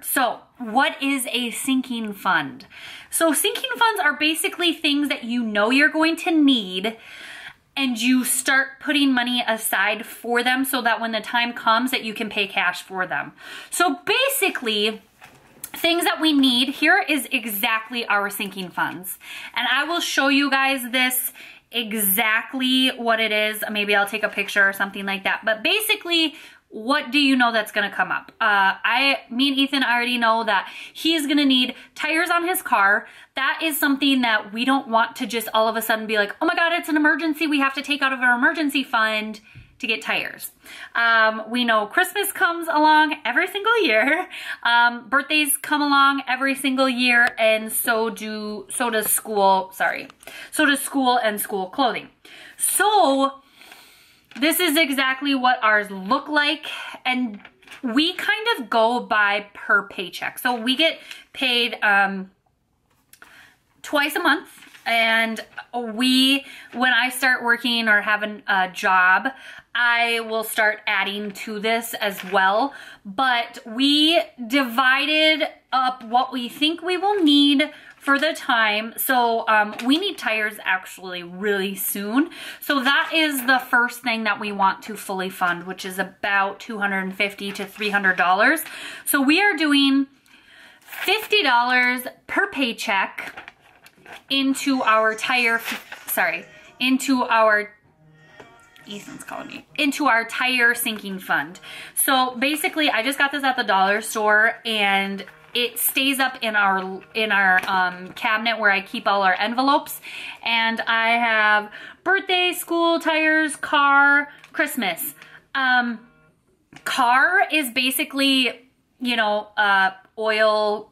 So what is a sinking fund? So sinking funds are basically things that you know you're going to need and you start putting money aside for them so that when the time comes that you can pay cash for them. So basically, things that we need, here is exactly our sinking funds. And I will show you guys this exactly what it is. Maybe I'll take a picture or something like that. But basically, what do you know that's gonna come up? Me and Ethan already know that he's gonna need tires on his car. That is something that we don't want to just all of a sudden be like, oh my God, it's an emergency. We have to take out of our emergency fund to get tires. We know Christmas comes along every single year. Birthdays come along every single year, and so does school and school clothing. So this is exactly what ours look like, and we kind of go by per paycheck. So we get paid twice a month, and when I start working or having a job, I will start adding to this as well. But we divided up what we think we will need for the time. So we need tires actually really soon. So that is the first thing that we want to fully fund, which is about $250 to $300. So we are doing $50 per paycheck into our into our tire sinking fund. So basically, I just got this at the dollar store, and it stays up in our cabinet where I keep all our envelopes. And I have birthday, school, tires, car, Christmas. Car is basically, you know, oil,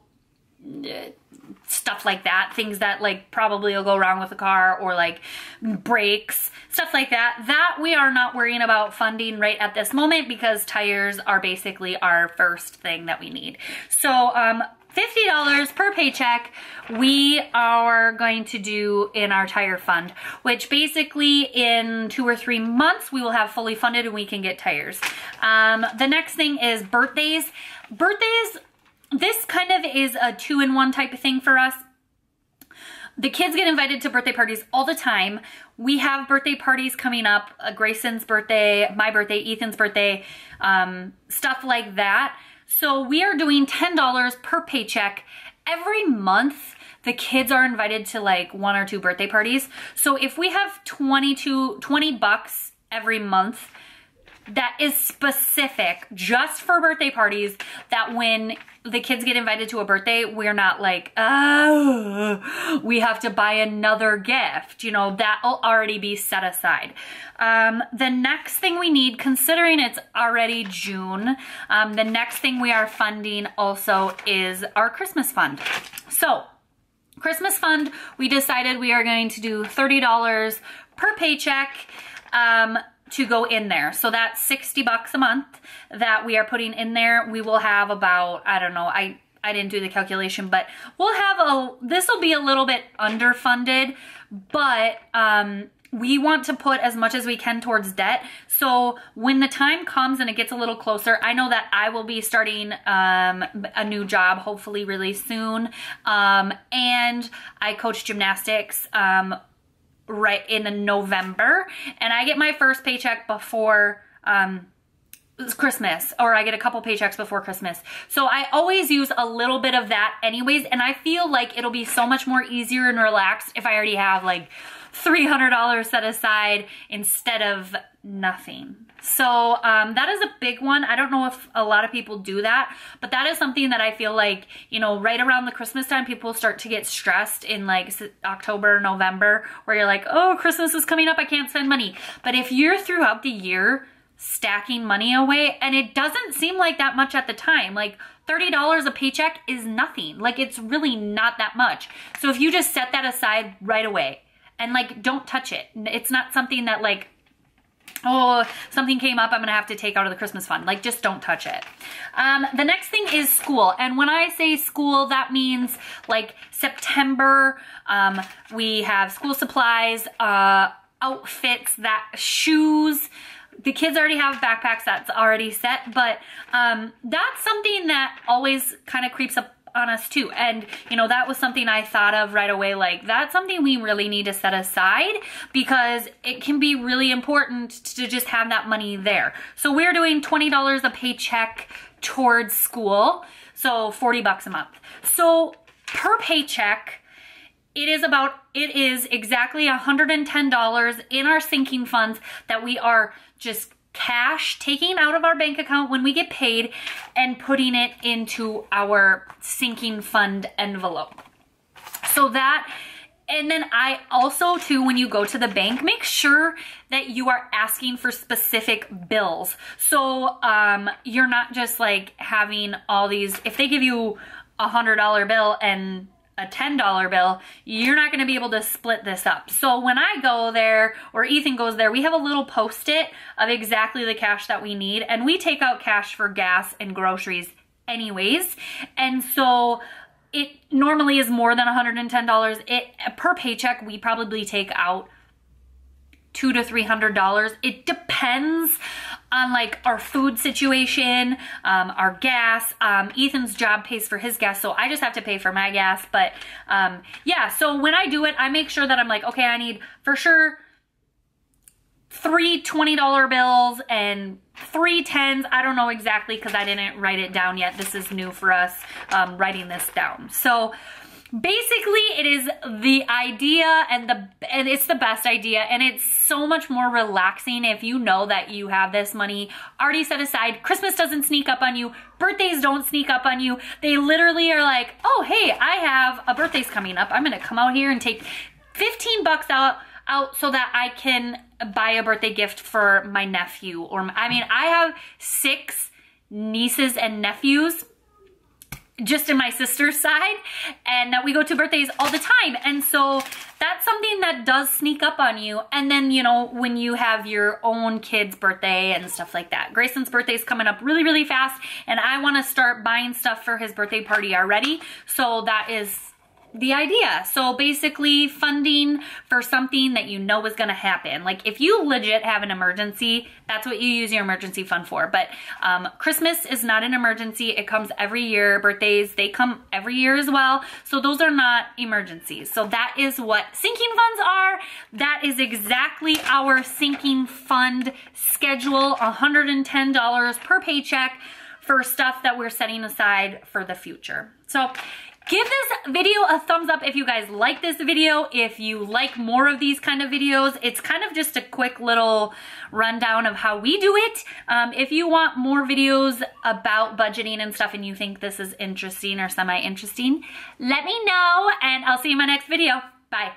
stuff like that, things that like probably will go wrong with the car, or like brakes, stuff like that. That we are not worrying about funding right at this moment, because tires are basically our first thing that we need. So $50 per paycheck we are going to do in our tire fund, which basically in 2 or 3 months we will have fully funded and we can get tires. The next thing is birthdays. Birthdays, this kind of is a 2-in-1 type of thing for us. The kids get invited to birthday parties all the time. We have birthday parties coming up, Grayson's birthday, my birthday, Ethan's birthday, stuff like that. So we are doing $10 per paycheck every month. The kids are invited to like 1 or 2 birthday parties. So if we have $20 bucks every month, that is specific just for birthday parties, that when the kids get invited to a birthday, we're not like, oh, we have to buy another gift. You know, that'll already be set aside. The next thing we need, considering it's already June, the next thing we are funding also is our Christmas fund. So Christmas fund, we decided we are going to do $30 per paycheck to go in there. So that's 60 bucks a month that we are putting in there. We will have about, I don't know, I didn't do the calculation, but we'll have this will be a little bit underfunded, but we want to put as much as we can towards debt. So when the time comes and it gets a little closer, I know that I will be starting a new job, hopefully really soon. And I coach gymnastics right in November, and I get my first paycheck before Christmas, or I get a couple paychecks before Christmas. So I always use a little bit of that anyways, and I feel like it'll be so much more easier and relaxed if I already have like $300 set aside instead of nothing. So that is a big one. I don't know if a lot of people do that, but that is something that I feel like, you know, right around the Christmas time, people start to get stressed in like October, November, where you're like, oh, Christmas is coming up, I can't spend money. But if you're throughout the year stacking money away, and it doesn't seem like that much at the time, like $30 a paycheck is nothing. Like, it's really not that much. So if you just set that aside right away and like, don't touch it. It's not something that like, oh, something came up, I'm gonna have to take out of the Christmas fund. Like, just don't touch it. The next thing is school. And when I say school, that means like September, we have school supplies, outfits, shoes, the kids already have backpacks that's already set, but that's something that always kind of creeps up on us too. And you know, that was something I thought of right away, like that's something we really need to set aside because it can be really important to just have that money there. So we're doing $20 a paycheck towards school, so 40 bucks a month. So per paycheck, it is exactly $110 in our sinking funds that we are just cash taking out of our bank account when we get paid and putting it into our sinking fund envelope. So that, and then I also too, when you go to the bank, make sure that you are asking for specific bills. So you're not just like having all these, if they give you $100 bill and a $10 bill, you're not going to be able to split this up. So when I go there or Ethan goes there, we have a little post-it of exactly the cash that we need, and we take out cash for gas and groceries anyways. And so it normally is more than $110. Per paycheck, we probably take out $200 to $300. It depends on like our food situation, our gas. Ethan's job pays for his gas, so I just have to pay for my gas. But yeah, so when I do it, I make sure that I'm like, okay, I need for sure 3 $20 bills and 3 10s. I don't know exactly because I didn't write it down yet. This is new for us, writing this down. So basically, it is the idea and it's the best idea, and it's so much more relaxing if you know that you have this money already set aside. Christmas doesn't sneak up on you. Birthdays don't sneak up on you. They literally are like, oh, hey, I have a birthday's coming up. I'm going to come out here and take 15 bucks out so that I can buy a birthday gift for my nephew. Or I mean, I have 6 nieces and nephews just in my sister's side, and we go to birthdays all the time. And so that's something that does sneak up on you. And then, you know, when you have your own kid's birthday and stuff like that. Grayson's birthday is coming up really, really fast, and I want to start buying stuff for his birthday party already. So that is the idea. So basically funding for something that you know is going to happen. Like if you legit have an emergency, that's what you use your emergency fund for. But Christmas is not an emergency. It comes every year. Birthdays, they come every year as well. So those are not emergencies. So that is what sinking funds are. That is exactly our sinking fund schedule, $110 per paycheck for stuff that we're setting aside for the future. So give this video a thumbs up if you guys like this video. If you like more of these kind of videos, it's kind of just a quick little rundown of how we do it. If you want more videos about budgeting and stuff and you think this is interesting or semi-interesting, let me know, and I'll see you in my next video. Bye.